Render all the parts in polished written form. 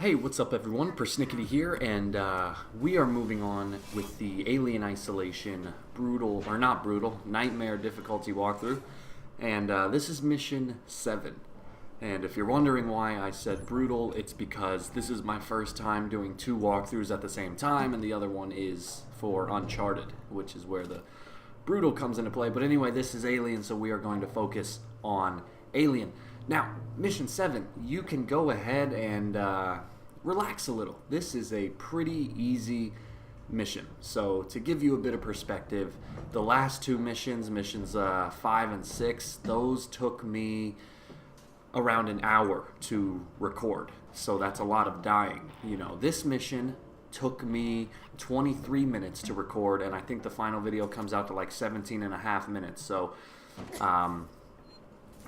Hey, what's up everyone? PersNikity here, and we are moving on with the Alien Isolation brutal, or not brutal, nightmare difficulty walkthrough. And this is mission 7. And if you're wondering why I said brutal, it's because this is my first time doing 2 walkthroughs at the same time, and the other one is for Uncharted, which is where the brutal comes into play. But anyway, this is Alien, so we are going to focus on Alien. Now, mission 7, you can go ahead and relax a little. This is a pretty easy mission. So to give you a bit of perspective, the last 2 missions, missions 5 and 6, those took me around an hour to record. So that's a lot of dying. You know, this mission took me 23 minutes to record, and I think the final video comes out to like 17 and a half minutes. So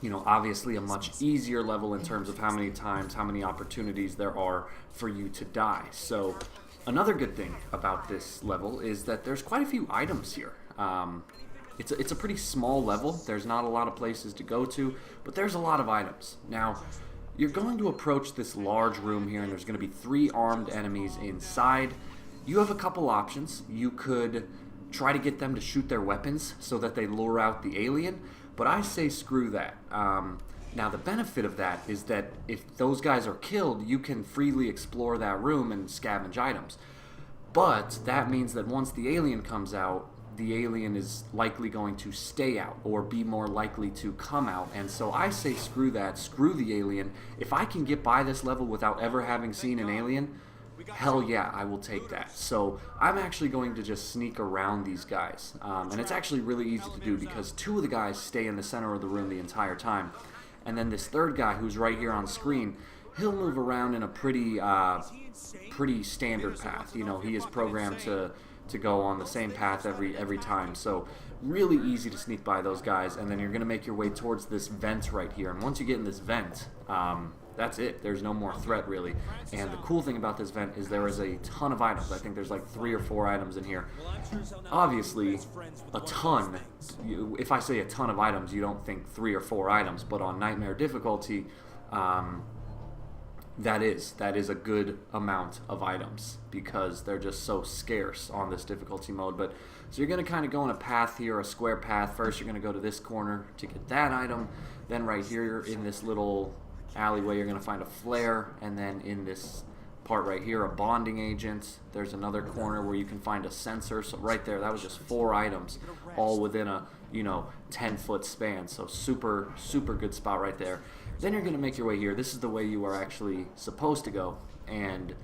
you know, obviously a much easier level in terms of how many times, how many opportunities there are for you to die. So another good thing about this level is that there's quite a few items here. It's a pretty small level. There's not a lot of places to go to, but there's a lot of items. Now, you're going to approach this large room here, and there's going to be 3 armed enemies inside. You have a couple options. You could try to get them to shoot their weapons so that they lure out the alien, but I say screw that. Now the benefit of that is that if those guys are killed, you can freely explore that room and scavenge items. But that means that once the alien comes out, the alien is likely going to stay out or be more likely to come out. And so I say screw that, screw the alien. If I can get by this level without ever having seen an alien, hell yeah, I will take that. So I'm actually going to just sneak around these guys. And it's actually really easy to do because 2 of the guys stay in the center of the room the entire time. And then this third guy who's right here on screen, he'll move around in a pretty standard path. You know, he is programmed to go on the same path every time. So really easy to sneak by those guys. And then you're going to make your way towards this vent right here. And once you get in this vent, that's it. There's no more threat, really. And the cool thing about this vent is there is a ton of items. I think there's like 3 or 4 items in here. Obviously, a ton. If I say a ton of items, you don't think 3 or 4 items. But on Nightmare difficulty, that is a good amount of items because they're just so scarce on this difficulty mode. But so you're going to kind of go on a path here, a square path. First, you're going to go to this corner to get that item. Then right here in this little alleyway, you're going to find a flare, and then in this part right here, a bonding agent. There's another corner where you can find a sensor. So right there, that was just 4 items, all within a 10-foot span. So super good spot right there. Then you're going to make your way here. This is the way you are actually supposed to go, and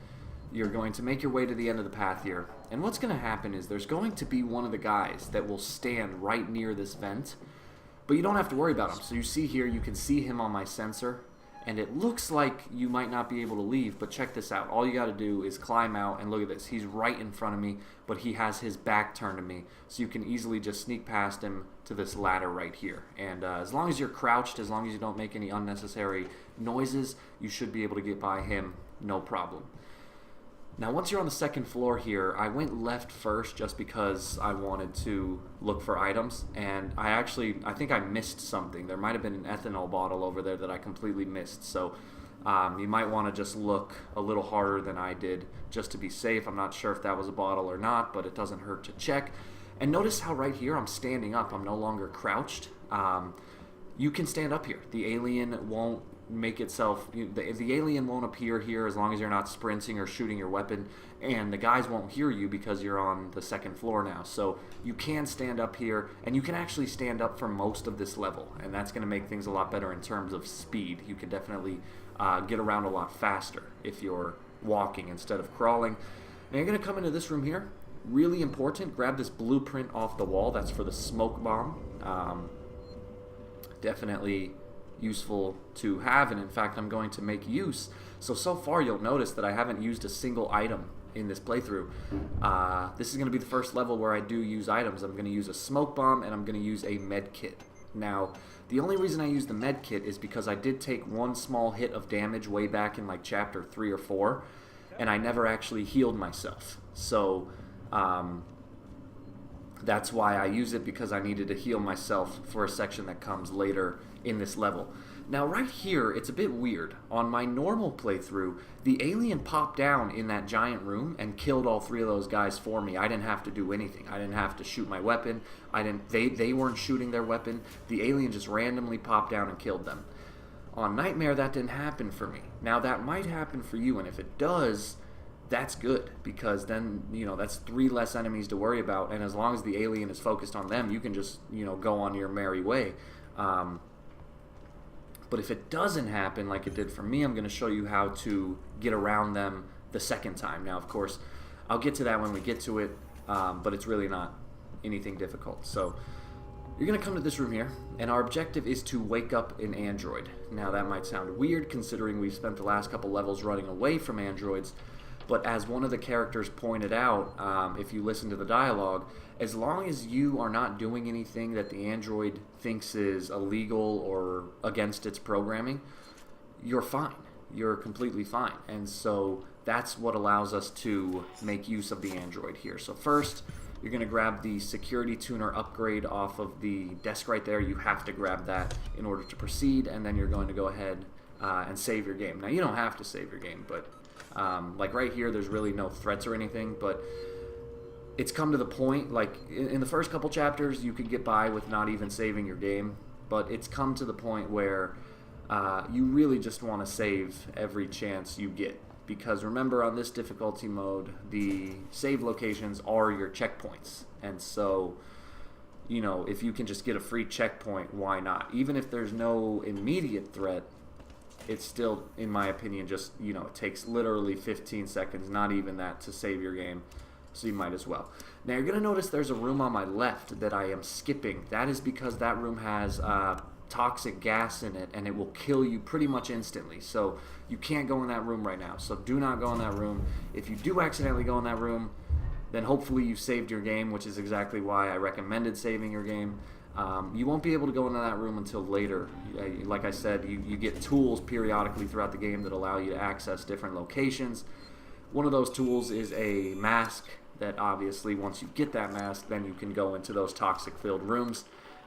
you're going to make your way to the end of the path here. And what's going to happen is there's going to be one of the guys that will stand right near this vent, but you don't have to worry about him. So you see here, you can see him on my sensor. And it looks like you might not be able to leave, but check this out. All you got to do is climb out, and look at this. He's right in front of me, but he has his back turned to me. So you can easily just sneak past him to this ladder right here. And as long as you're crouched, as long as you don't make any unnecessary noises, you should be able to get by him, no problem. Now, once you're on the 2nd floor here, I went left first just because I wanted to look for items, and I think I missed something. There might have been an ethanol bottle over there that I completely missed, so you might want to just look a little harder than I did just to be safe. I'm not sure if that was a bottle or not, but it doesn't hurt to check. And notice how right here I'm standing up. I'm no longer crouched. You can stand up here. The alien won't make itself, the alien won't appear here as long as you're not sprinting or shooting your weapon, and the guys won't hear you because you're on the 2nd floor now. So you can stand up here, and you can actually stand up for most of this level, and that's going to make things a lot better in terms of speed. You can definitely get around a lot faster if you're walking instead of crawling. Now you're going to come into this room here. Really important, grab this blueprint off the wall. That's for the smoke bomb. Definitely useful to have, and in fact I'm going to make use. So far you'll notice that I haven't used a single item in this playthrough. This is going to be the first level where I do use items. I'm going to use a smoke bomb, and I'm going to use a med kit. Now the only reason I use the med kit is because I did take 1 small hit of damage way back in like chapter 3 or 4, and I never actually healed myself. So That's why I use it, because I needed to heal myself for a section that comes later in this level. Now right here, it's a bit weird. On my normal playthrough, the alien popped down in that giant room and killed all 3 of those guys for me. I didn't have to do anything. I didn't have to shoot my weapon. They weren't shooting their weapon. The alien just randomly popped down and killed them. On Nightmare, that didn't happen for me. Now that might happen for you, and if it does, that's good, because then, that's 3 less enemies to worry about, and as long as the alien is focused on them, you can just, go on your merry way. But if it doesn't happen like it did for me, I'm going to show you how to get around them the second time. Now, of course, I'll get to that when we get to it, but it's really not anything difficult. So you're going to come to this room here, and our objective is to wake up an android. Now, that might sound weird considering we've spent the last couple levels running away from androids, but as one of the characters pointed out, if you listen to the dialogue, as long as you are not doing anything that the android thinks is illegal or against its programming, you're fine. You're completely fine. And so that's what allows us to make use of the android here. So first, you're going to grab the security tuner upgrade off of the desk right there. You have to grab that in order to proceed, and then you're going to go ahead and save your game. Now, you don't have to save your game, but like right here, there's really no threats or anything, but it's come to the point, like in the first couple chapters, you could get by with not even saving your game, but it's come to the point where you really just want to save every chance you get, because remember, on this difficulty mode, the save locations are your checkpoints, and so, if you can just get a free checkpoint, why not? Even if there's no immediate threat, it's still, in my opinion, just, it takes literally 15 seconds, not even that, to save your game. So you might as well. Now you're going to notice there's a room on my left that I am skipping. That is because that room has toxic gas in it, and it will kill you pretty much instantly. So you can't go in that room right now. So do not go in that room. If you do accidentally go in that room, then hopefully you saved your game, which is exactly why I recommended saving your game. You won't be able to go into that room until later. Like I said, you get tools periodically throughout the game that allow you to access different locations. One of those tools is a mask that obviously once you get that mask, then you can go into those toxic-filled rooms.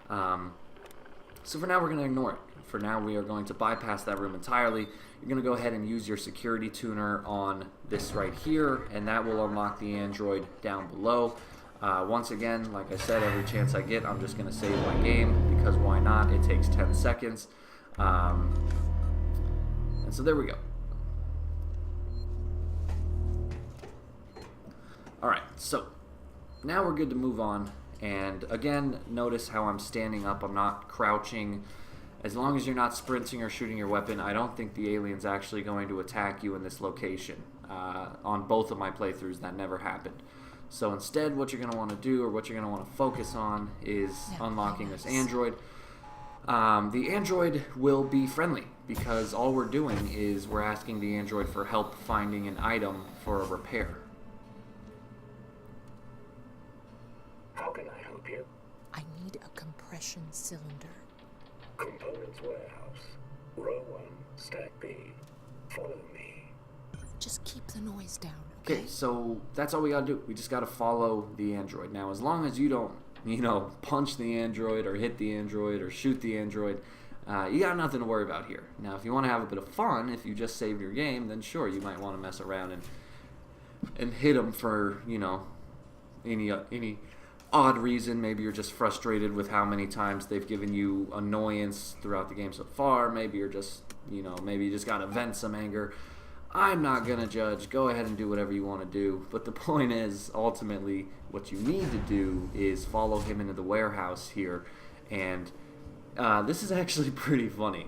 So for now, we're going to ignore it. For now, we are going to bypass that room entirely. You're going to go ahead and use your security tuner on this right here, and that will unlock the android down below. Once again, like I said, every chance I get, I'm just going to save my game, because why not? It takes 10 seconds. And so there we go. Alright, so now we're good to move on, and again, notice how I'm standing up, I'm not crouching. As long as you're not sprinting or shooting your weapon, I don't think the alien's actually going to attack you in this location. On both of my playthroughs, that never happened. So instead, what you're going to want to do, or what you're going to want to focus on, is unlocking this android. The android will be friendly, because all we're doing is we're asking the android for help finding an item for a repair. How can I help you? I need a compression cylinder. Components warehouse. Row 1, stack B. Follow me. Just keep the noise down, okay? Okay, so that's all we gotta do. We just gotta follow the android. Now, as long as you don't, punch the android or hit the android or shoot the android, you got nothing to worry about here. Now, if you want to have a bit of fun, if you just save your game, then sure, you might want to mess around and hit them for, any odd reason. Maybe you're just frustrated with how many times they've given you annoyance throughout the game so far. Maybe you're just, maybe you just gotta vent some anger. I'm not gonna judge. Go ahead and do whatever you want to do. But the point is, ultimately, what you need to do is follow him into the warehouse here, and this is actually pretty funny.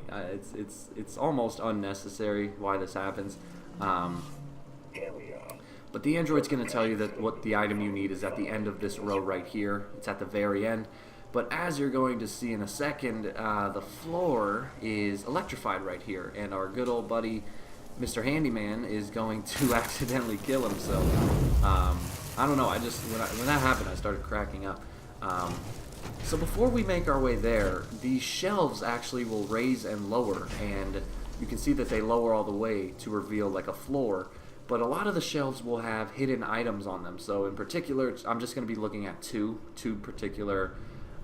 It's almost unnecessary why this happens. Here we are. But the android's going to tell you that what the item you need is at the end of this row right here. It's at the very end. But as you're going to see in a second, the floor is electrified right here. And our good old buddy, Mr. Handyman, is going to accidentally kill himself. I don't know. When that happened, I started cracking up. So before we make our way there, the shelves actually will raise and lower. And you can see that they lower all the way to reveal like a floor. But a lot of the shelves will have hidden items on them. So in particular, I'm just going to be looking at two particular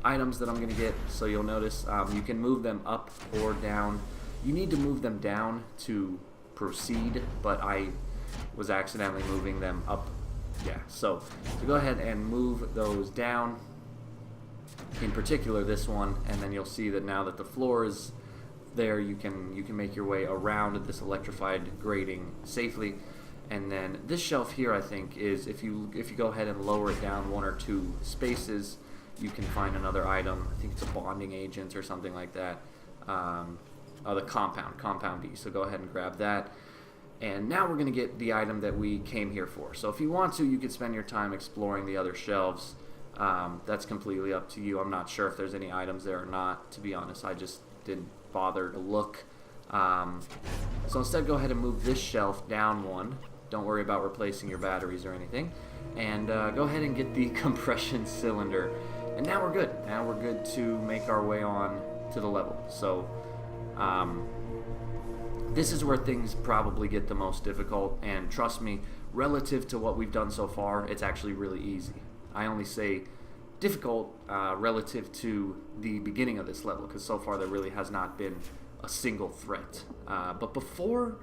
items that I'm going to get. So you'll notice you can move them up or down. You need to move them down to proceed, but I was accidentally moving them up. Yeah, so go ahead and move those down. In particular, this one, and then you'll see that now that the floor is there, you can make your way around this electrified grating safely. And then this shelf here, I think, is if you go ahead and lower it down 1 or 2 spaces, you can find another item. I think it's a bonding agent or something like that. The compound E. So go ahead and grab that. And now we're going to get the item that we came here for. So if you want to, you could spend your time exploring the other shelves. That's completely up to you. I'm not sure if there's any items there or not. To be honest, I just didn't bother to look. So instead, go ahead and move this shelf down 1. Don't worry about replacing your batteries or anything. And go ahead and get the compression cylinder. And now we're good. Now we're good to make our way on to the level. So this is where things probably get the most difficult. And trust me, relative to what we've done so far, it's actually really easy. I only say difficult relative to the beginning of this level, because so far there really has not been a single threat. But before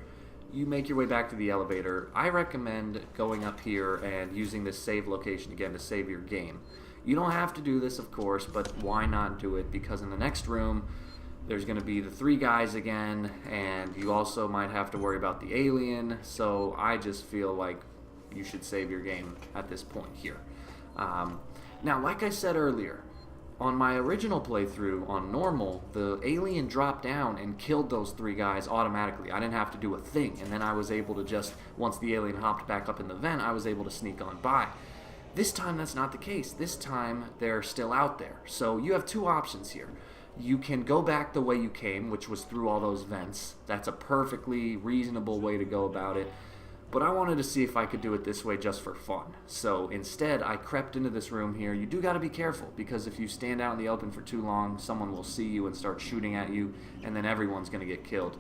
you make your way back to the elevator, I recommend going up here and using this save location again to save your game. You don't have to do this, of course, but why not do it? Because in the next room, there's going to be the 3 guys again, and you also might have to worry about the alien, so I just feel like you should save your game at this point here. Now, like I said earlier, on my original playthrough on normal, the alien dropped down and killed those 3 guys automatically. I didn't have to do a thing, and then I was able to just, once the alien hopped back up in the vent, I was able to sneak on by. This time, that's not the case. This time, they're still out there. So you have 2 options here. You can go back the way you came, which was through all those vents. That's a perfectly reasonable way to go about it. But I wanted to see if I could do it this way just for fun. So instead, I crept into this room here. You do got to be careful, because if you stand out in the open for too long, someone will see you and start shooting at you, and then everyone's going to get killed.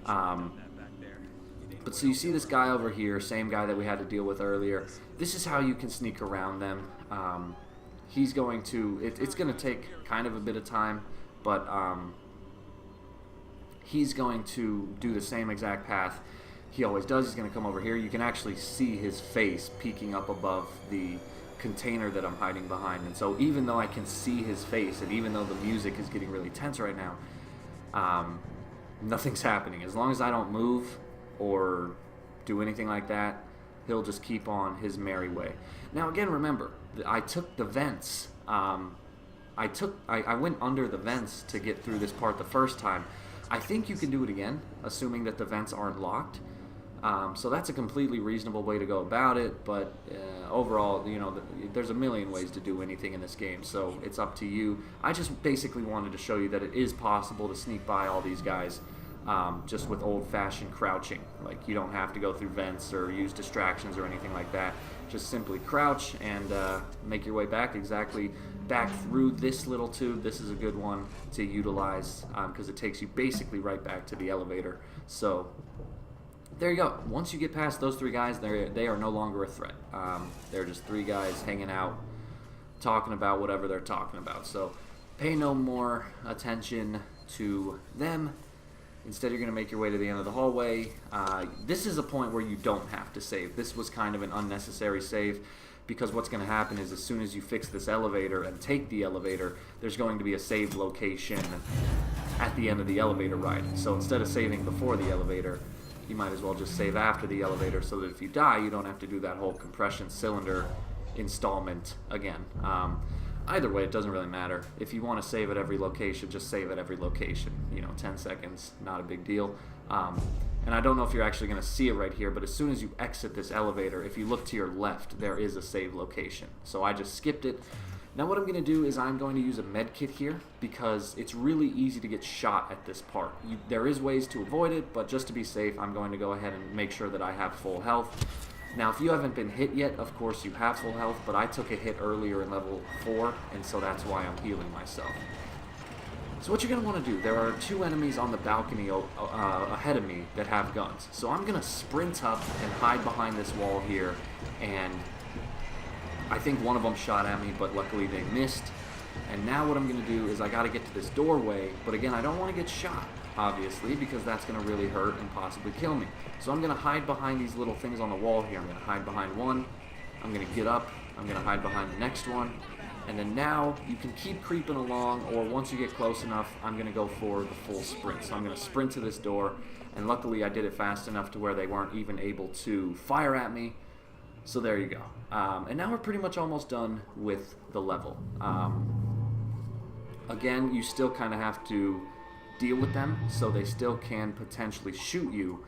But so you see this guy over here, same guy that we had to deal with earlier. This is how you can sneak around them. He's going to, it's going to take kind of a bit of time, but he's going to do the same exact path he always does. He's going to come over here. You can actually see his face peeking up above the container that I'm hiding behind. And so even though I can see his face, and even though the music is getting really tense right now, nothing's happening. As long as I don't move or do anything like that, he'll just keep on his merry way. Now again, remember, I took the vents. I went under the vents to get through this part the first time. I think you can do it again, assuming that the vents aren't locked. So that's a completely reasonable way to go about it, but overall, you know, there's a million ways to do anything in this game, so it's up to you. I just basically wanted to show you that it is possible to sneak by all these guys just with old-fashioned crouching. Like, you don't have to go through vents or use distractions or anything like that. Just simply crouch and make your way back through this little tube. This is a good one to utilize because it takes you basically right back to the elevator. So there you go. Once you get past those 3 guys, they are no longer a threat. They're just 3 guys hanging out, talking about whatever they're talking about. So pay no more attention to them. Instead, you're going to make your way to the end of the hallway. This is a point where you don't have to save. This was kind of an unnecessary save, because what's going to happen is as soon as you fix this elevator and take the elevator, there's going to be a save location at the end of the elevator ride. So instead of saving before the elevator, you might as well just save after the elevator, so that if you die, you don't have to do that whole compression cylinder installment again. Either way, it doesn't really matter. If you want to save at every location, just save at every location. 10 seconds, not a big deal. And I don't know if you're actually going to see it right here, but as soon as you exit this elevator, if you look to your left, there is a save location. So I just skipped it. Now what I'm going to do is I'm going to use a med kit here, because it's really easy to get shot at this part. There is ways to avoid it, but just to be safe, I'm going to go ahead and make sure that I have full health. Now, if you haven't been hit yet, of course you have full health, but I took a hit earlier in level 4, and so that's why I'm healing myself. So what you're going to want to do, there are 2 enemies on the balcony ahead of me that have guns. So I'm going to sprint up and hide behind this wall here, and I think one of them shot at me, but luckily they missed. And now what I'm going to do is I got to get to this doorway, but again, I don't want to get shot, obviously, because that's going to really hurt and possibly kill me. So I'm going to hide behind these little things on the wall here. I'm going to hide behind one, I'm going to get up, I'm going to hide behind the next one, and then now you can keep creeping along, or once you get close enough, I'm going to go for the full sprint. So I'm going to sprint to this door, and luckily I did it fast enough to where they weren't even able to fire at me. So there you go. And now we're pretty much almost done with the level. Again, you still kind of have to deal with them, so they still can potentially shoot you.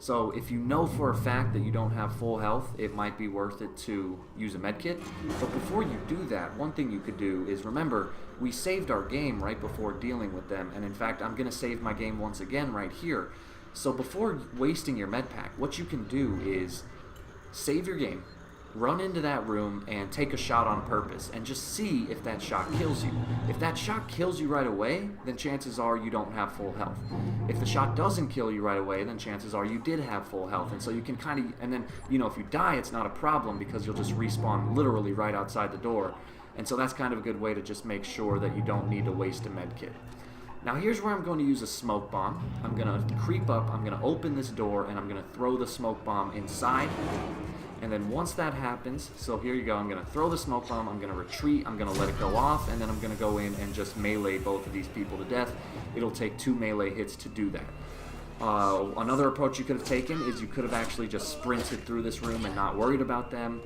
So if you know for a fact that you don't have full health, it might be worth it to use a medkit. But before you do that, one thing you could do is, remember, we saved our game right before dealing with them, and in fact, I'm going to save my game once again right here. So before wasting your med pack, what you can do is save your game, run into that room and take a shot on purpose and just see if that shot kills you. If that shot kills you right away, then chances are you don't have full health. If the shot doesn't kill you right away, then chances are you did have full health. And so you can kind of, and then, you know, if you die, it's not a problem because you'll just respawn literally right outside the door. And so that's kind of a good way to just make sure that you don't need to waste a med kit. Now here's where I'm going to use a smoke bomb. I'm going to creep up, I'm going to open this door, and I'm going to throw the smoke bomb inside. And then once that happens, so here you go, I'm going to throw the smoke bomb, I'm going to retreat, I'm going to let it go off, and then I'm going to go in and just melee both of these people to death. It'll take 2 melee hits to do that. Another approach you could have taken is you could have actually just sprinted through this room and not worried about them.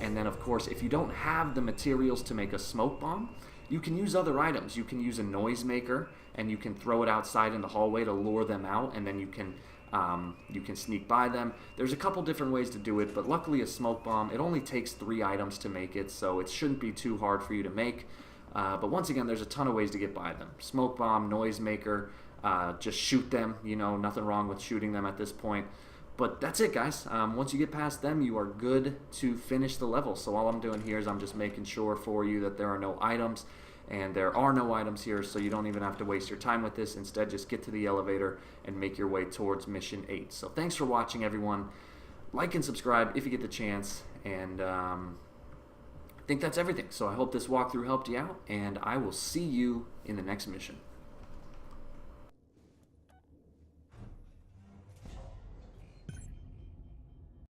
And then, of course, if you don't have the materials to make a smoke bomb, you can use other items. You can use a noisemaker, and you can throw it outside in the hallway to lure them out, and then you can sneak by them. There's a couple different ways to do it, but luckily a smoke bomb, it only takes 3 items to make it, so it shouldn't be too hard for you to make. But once again, there's a ton of ways to get by them. Smoke bomb, noisemaker, just shoot them. You know, nothing wrong with shooting them at this point. But that's it, guys. Once you get past them, you are good to finish the level. So all I'm doing here is I'm just making sure for you that there are no items. And there are no items here, so you don't even have to waste your time with this. Instead, just get to the elevator and make your way towards Mission 8. So thanks for watching, everyone. Like and subscribe if you get the chance. And I think that's everything. So I hope this walkthrough helped you out, and I will see you in the next mission.